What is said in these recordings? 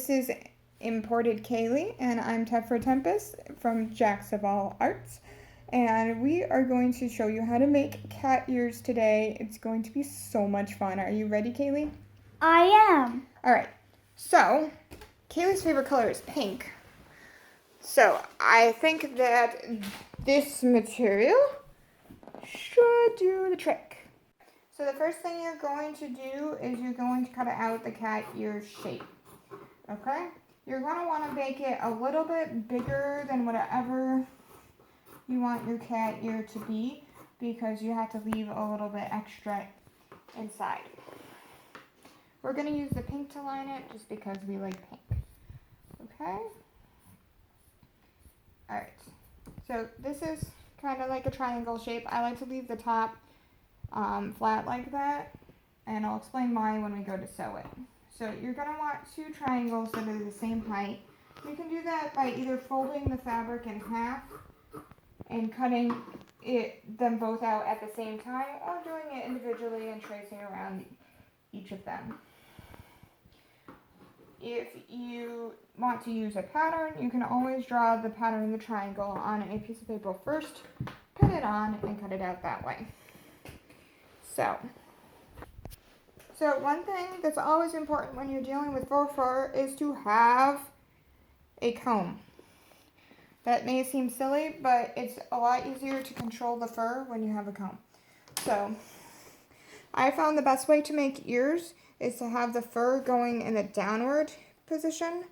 This is Importedkayleigh and I'm TephraTempest from Jacks of All Arts. And we are going to show you how to make cat ears today. It's going to be so much fun. Are you ready, Kayleigh? I am. All right. So, Kayleigh's favorite color is pink. So, I think that this material should do the trick. So the first thing you're going to do is you're going to cut out the cat ear shape. Okay? You're going to want to make it a little bit bigger than whatever you want your cat ear to be, because you have to leave a little bit extra inside. We're going to use the pink to line it just because we like pink. Okay? Alright. So this is kind of like a triangle shape. I like to leave the top flat like that, and I'll explain why when we go to sew it. So you're going to want two triangles that are the same height. You can do that by either folding the fabric in half and cutting them both out at the same time, or doing it individually and tracing around each of them. If you want to use a pattern, you can always draw the pattern in the triangle on a piece of paper first, pin it on, and cut it out that way. So one thing that's always important when you're dealing with faux fur is to have a comb. That may seem silly, but it's a lot easier to control the fur when you have a comb. So I found the best way to make ears is to have the fur going in a downward position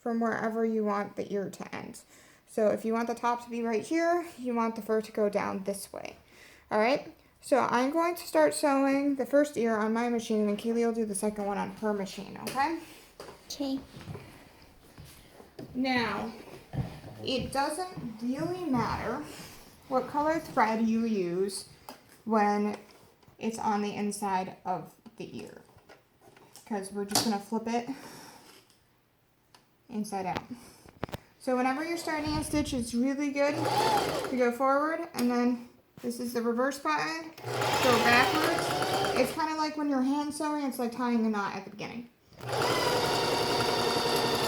from wherever you want the ear to end. So if you want the top to be right here, you want the fur to go down this way. All right? So I'm going to start sewing the first ear on my machine, and Kayleigh will do the second one on her machine, okay? Okay. Now, it doesn't really matter what color thread you use when it's on the inside of the ear, because we're just going to flip it inside out. So whenever you're starting a stitch, it's really good to go forward, and then this is the reverse button, go backwards. It's kind of like when you're hand sewing, it's like tying a knot at the beginning.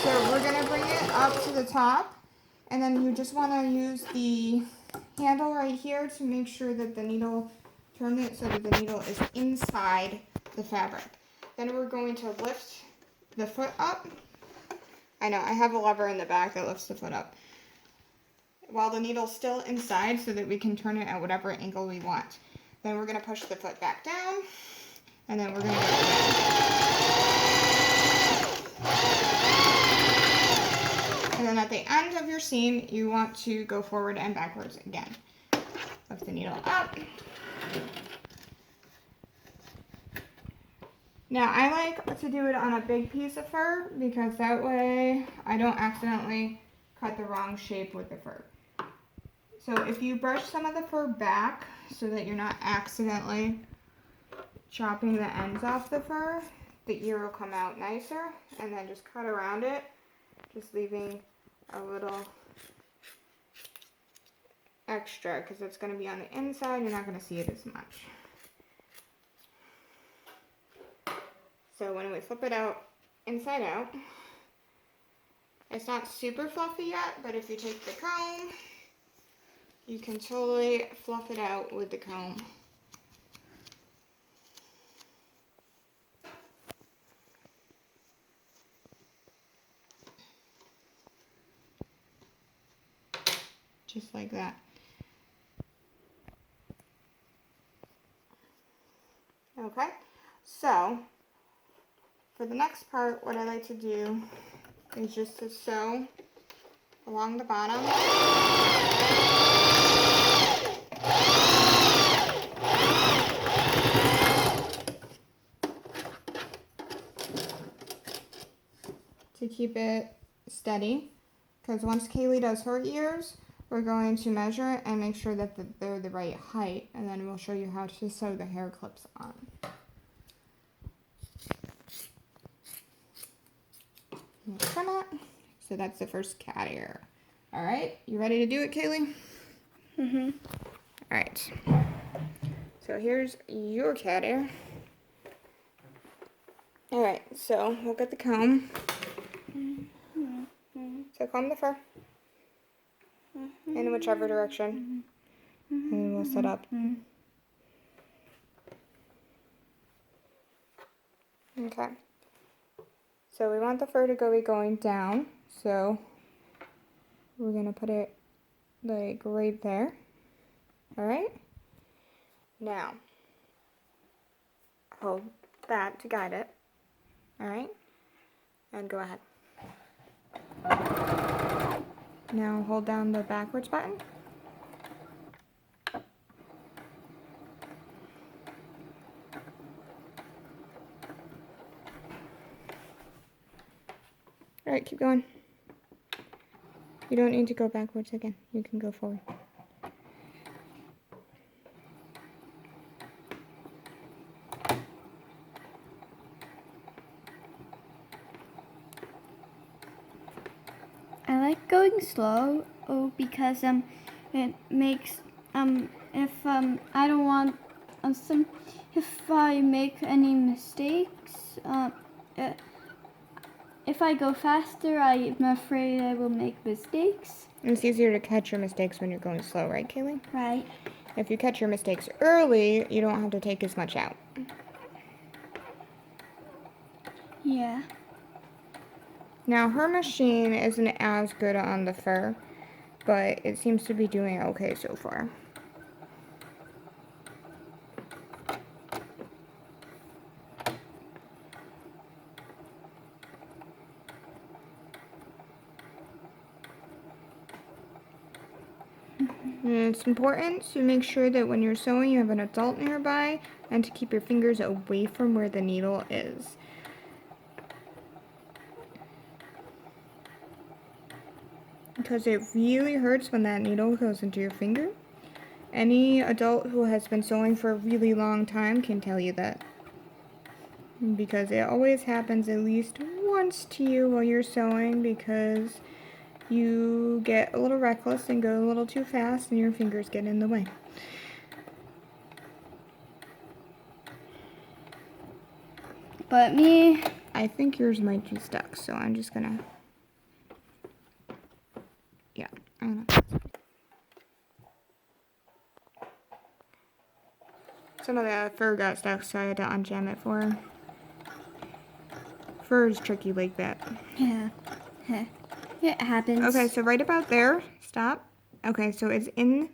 So we're going to bring it up to the top, and then you just want to use the handle right here to make sure that the needle, turn it so that the needle is inside the fabric. Then we're going to lift the foot up. I know, I have a lever in the back that lifts the foot up, while the needle's still inside, so that we can turn it at whatever angle we want. Then we're going to push the foot back down, and then we're going to go again. And then at the end of your seam, you want to go forward and backwards again. Lift the needle up. Now, I like to do it on a big piece of fur, because that way I don't accidentally cut the wrong shape with the fur. So if you brush some of the fur back so that you're not accidentally chopping the ends off the fur, the ear will come out nicer, and then just cut around it, just leaving a little extra, because it's going to be on the inside. You're not going to see it as much. So when we flip it out inside out, it's not super fluffy yet, but if you take the comb, you can totally fluff it out with the comb. Just like that. Okay, so for the next part, what I like to do is just to sew along the bottom. To keep it steady, because once Kayleigh does her ears, we're going to measure and make sure that they're the right height, and then we'll show you how to sew the hair clips on. So that's the first cat ear. All right, you ready to do it, Kayleigh? Mm-hmm. All right. So here's your cat ear. All right, so we'll get the comb. So comb the fur in whichever direction, and we'll set up. Okay. So we want the fur to be going down, so we're gonna put it like right there. All right. Now, hold that to guide it. All right. And go ahead. Now hold down the backwards button. All right, keep going. You don't need to go backwards again. You can go forward. I like going slow because it makes if I don't want if I make any mistakes if I go faster I'm afraid I will make mistakes. It's easier to catch your mistakes when you're going slow, right, Kayleigh? Right. If you catch your mistakes early, you don't have to take as much out. Yeah. Now, her machine isn't as good on the fur, but it seems to be doing okay so far. And it's important to make sure that when you're sewing, you have an adult nearby and to keep your fingers away from where the needle is. Because it really hurts when that needle goes into your finger. Any adult who has been sewing for a really long time can tell you that. Because it always happens at least once to you while you're sewing because you get a little reckless and go a little too fast and your fingers get in the way. But me, I think yours might be stuck, so I'm just gonna, yeah, I don't know. Some of the fur got stuck, so I had to unjam it for her. Fur is tricky like that. yeah. It happens. Okay, so right about there, stop. Okay, so it's in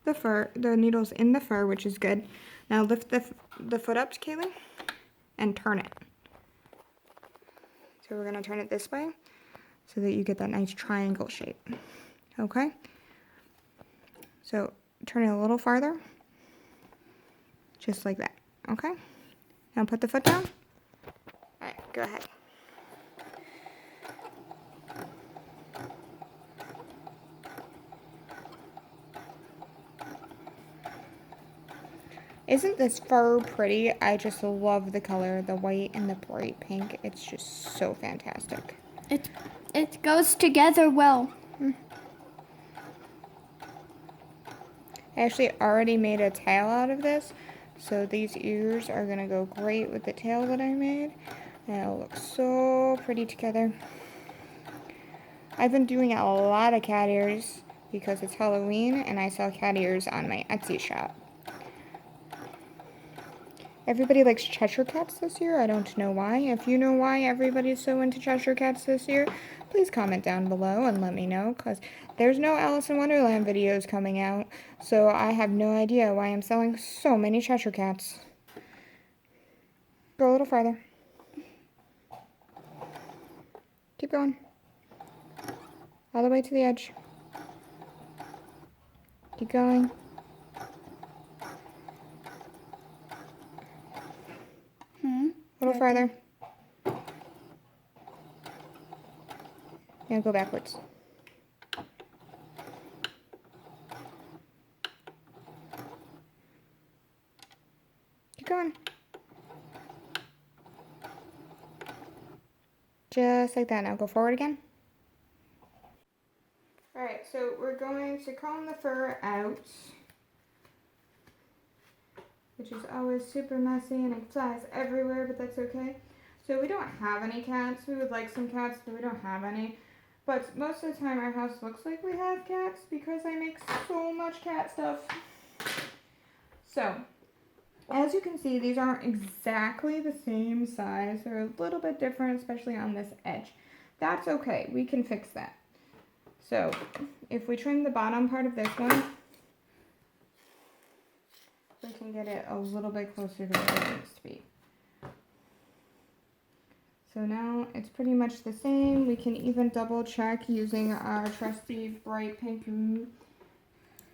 the fur, the needle's in the fur, which is good. Now lift the foot up, Kayleigh, and turn it. So we're gonna turn it this way so that you get that nice triangle shape. Okay? So turn it a little farther, just like that. Okay? Now put the foot down. All right, go ahead. Isn't this fur pretty? I just love the color, the white and the bright pink. It's just so fantastic. It goes together well. I actually already made a tail out of this, so these ears are gonna go great with the tail that I made, and it'll look so pretty together. I've been doing a lot of cat ears because it's Halloween and I sell cat ears on my Etsy shop. Everybody likes Cheshire Cats this year. I don't know why. If you know why everybody's so into Cheshire Cats this year, please comment down below and let me know, because there's no Alice in Wonderland videos coming out, so I have no idea why I'm selling so many Cheshire Cats. Go a little farther. Keep going. All the way to the edge. Keep going. A little farther. Now go backwards. Keep going. Just like that. Now go forward again. Alright, so we're going to comb the fur out, which is always super messy and it flies everywhere, but that's okay. So we don't have any cats. We would like some cats, but we don't have any. But most of the time our house looks like we have cats because I make so much cat stuff. So, as you can see, these aren't exactly the same size. They're a little bit different, especially on this edge. That's okay, we can fix that. So, if we trim the bottom part of this one, we can get it a little bit closer to where it needs to be. So now it's pretty much the same. We can even double check using our trusty bright pink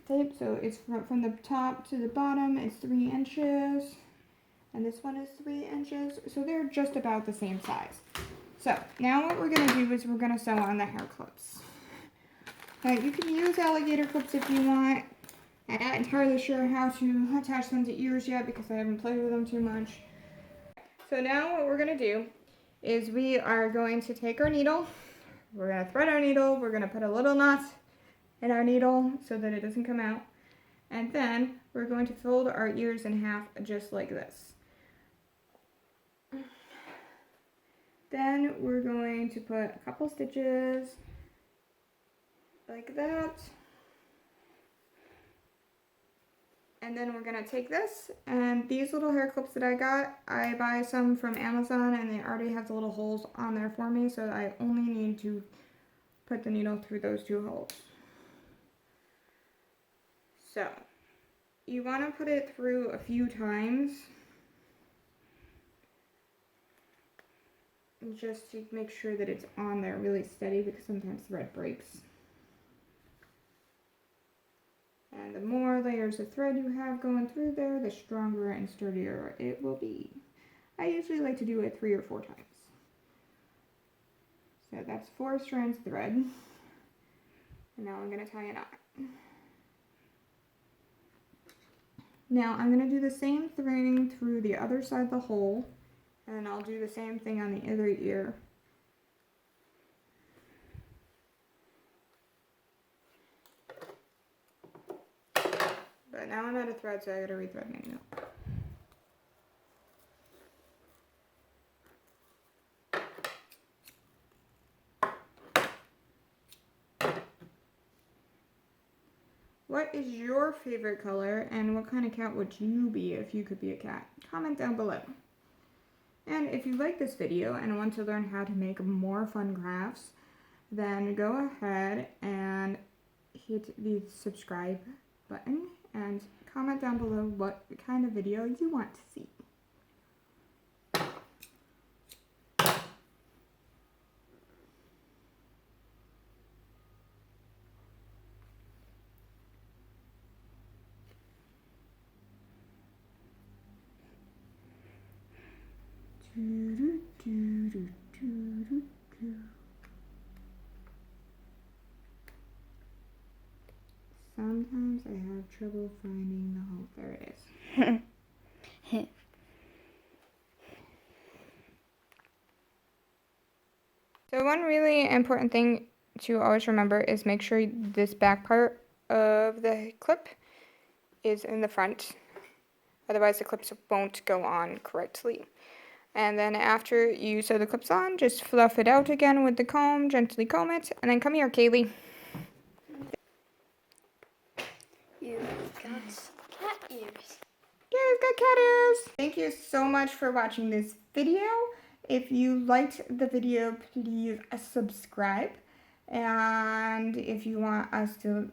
tape. So it's from the top to the bottom, it's 3 inches. And this one is 3 inches. So they're just about the same size. So now what we're going to do is we're going to sew on the hair clips. Now you can use alligator clips if you want. I'm not entirely sure how to attach them to ears yet because I haven't played with them too much. So now what we're going to do is we are going to take our needle, we're going to thread our needle, we're going to put a little knot in our needle so that it doesn't come out, and then we're going to fold our ears in half just like this. Then we're going to put a couple stitches like that. And then we're going to take this, and these little hair clips that I got, I buy some from Amazon, and they already have the little holes on there for me, so I only need to put the needle through those 2 holes. So, you want to put it through a few times, just to make sure that it's on there really steady, because sometimes thread breaks. And the more layers of thread you have going through there, the stronger and sturdier it will be. I usually like to do it 3 or 4 times. So that's 4 strands of thread. And now I'm going to tie a knot. Now I'm going to do the same thing through the other side of the hole. And then I'll do the same thing on the other ear. But now I'm out of thread, so I gotta rethread my needle. What is your favorite color, and what kind of cat would you be if you could be a cat? Comment down below. And if you like this video and want to learn how to make more fun crafts, then go ahead and hit the subscribe button and comment down below what kind of video you want to see. Sometimes I have trouble finding the hole. There it is. So one really important thing to always remember is make sure this back part of the clip is in the front. Otherwise the clips won't go on correctly. And then after you sew the clips on, just fluff it out again with the comb, gently comb it, and then come here, Kayleigh. You got cat ears. Yeah, we've got cat ears. Thank you so much for watching this video. If you liked the video, please subscribe. And if you want us to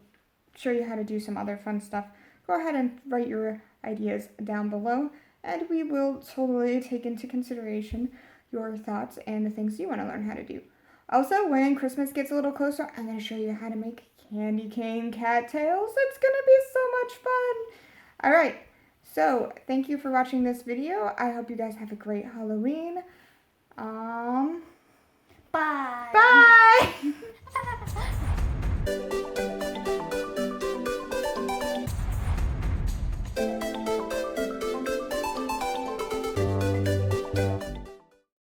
show you how to do some other fun stuff, go ahead and write your ideas down below. And we will totally take into consideration your thoughts and the things you want to learn how to do. Also, when Christmas gets a little closer, I'm going to show you how to make candy cane cattails. It's going to be so much fun. All right. So, thank you for watching this video. I hope you guys have a great Halloween.